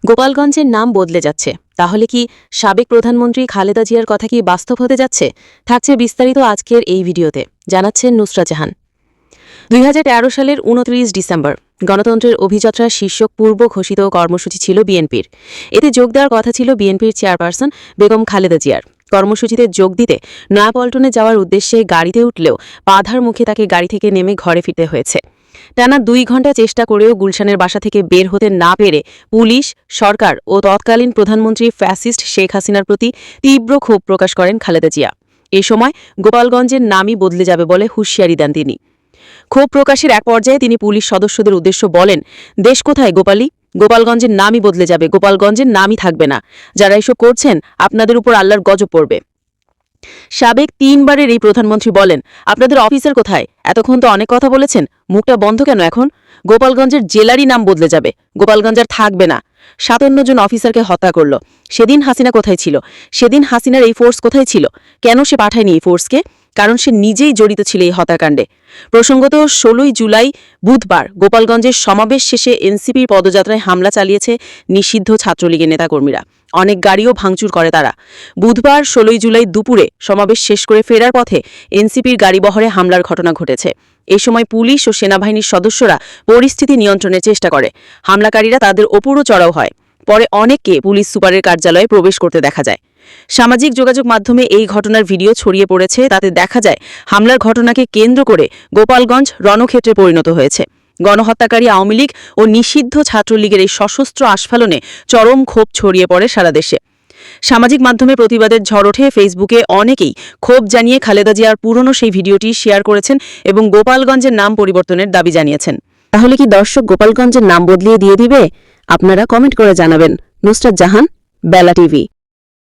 গোপালগঞ্জের নাম বদলে যাচ্ছে, তাহলে কি সাবেক প্রধানমন্ত্রী খালেদা জিয়ার কথা কি বাস্তব হতে যাচ্ছে? থাকছে বিস্তারিত আজকের এই ভিডিওতে, জানাচ্ছেন নুসরাত জাহান। 2013 সালের 29 ডিসেম্বর গণতন্ত্রের অভিযাত্রার শীর্ষক পূর্ব ঘোষিত কর্মসূচি ছিল বিএনপির। এতে যোগ দেওয়ার কথা ছিল বিএনপির চেয়ারপারসন বেগম খালেদা জিয়ার। কর্মসূচিতে যোগ দিতে নয়াপল্টনে যাওয়ার উদ্দেশ্যে গাড়িতে উঠলেও বাধার মুখে তাকে গাড়ি থেকে নেমে ঘরে ফিরতে হয়েছে। টানা 2 ঘণ্টা চেষ্টা করেও গুলশানের বাসা থেকে বের হতে না পেরে পুলিশ, সরকার ও তৎকালীন প্রধানমন্ত্রী ফ্যাসিস্ট শেখ হাসিনার প্রতি তীব্র ক্ষোভ প্রকাশ করেন খালেদা জিয়া। এ সময় গোপালগঞ্জের নামই বদলে যাবে বলে হুঁশিয়ারি দেন তিনি। ক্ষোভ প্রকাশের এক পর্যায়ে তিনি পুলিশ সদস্যদের উদ্দেশ্য বলেন, দেশ কোথায় গোপালী? গোপালগঞ্জের নামই বদলে যাবে, গোপালগঞ্জের নামই থাকবে না। যারা এসব করছেন আপনাদের উপর আল্লাহর গজব পড়বে। সাবেক 3 বারের এই প্রধানমন্ত্রী বলেন, আপনাদের অফিসার কোথায়? এতক্ষণ তো অনেক কথা বলেছেন, মুখটা বন্ধ কেন এখন? গোপালগঞ্জের জেলারই নাম বদলে যাবে, গোপালগঞ্জ আর থাকবে না। 57 জন অফিসারকে হত্যা করল। সেদিন হাসিনা কোথায় ছিল? সেদিন হাসিনার এই ফোর্স কোথায় ছিল? কেন সে পাঠায়নি এই ফোর্সকে? কারণ সে নিজেই জড়িত ছিল এই হত্যাকাণ্ডে। প্রসঙ্গত 16 জুলাই বুধবার গোপালগঞ্জের সমাবেশ শেষে এনসিপির পদযাত্রায় হামলা চালিয়েছে নিষিদ্ধ ছাত্রলীগের নেতাকর্মীরা। অনেক গাড়িও ভাঙচুর করে তারা। বুধবার 16 জুলাই দুপুরে সমাবেশ শেষ করে ফেরার পথে এনসিপির গাড়িবহরে হামলার ঘটনা ঘটেছে। এ সময় পুলিশ ও সেনাবাহিনীর সদস্যরা পরিস্থিতি নিয়ন্ত্রণের চেষ্টা করে। হামলাকারীরা তাদের ওপরও চড়াও হয়। পরে অনেককে পুলিশ সুপারের কার্যালয়ে প্রবেশ করতে দেখা যায়। সামাজিক যোগাযোগ মাধ্যমে এই ঘটনার ভিডিও ছড়িয়ে পড়েছে। তাতে দেখা যায় হামলার ঘটনাকে কেন্দ্র করে গোপালগঞ্জ রণক্ষেত্রে পরিণত হয়েছে। গণহত্যাকারী আওয়ামী লীগ ও নিষিদ্ধ ছাত্রলীগের এই সশস্ত্র আস্ফালনে চরম ক্ষোভ ছড়িয়ে পড়ে সারা দেশে। সামাজিক মাধ্যমে প্রতিবাদের ঝড় ওঠে। ফেসবুকে অনেকেই ক্ষোভ জানিয়ে খালেদা জিয়ার পুরনো সেই ভিডিওটি শেয়ার করেছেন এবং গোপালগঞ্জের নাম পরিবর্তনের দাবি জানিয়েছেন। তাহলে কি দর্শক গোপালগঞ্জের নাম বদলিয়ে দিয়ে দিবে? আপনারা কমেন্ট করে জানাবেন। নুসরাত জাহান, বেলা টিভি।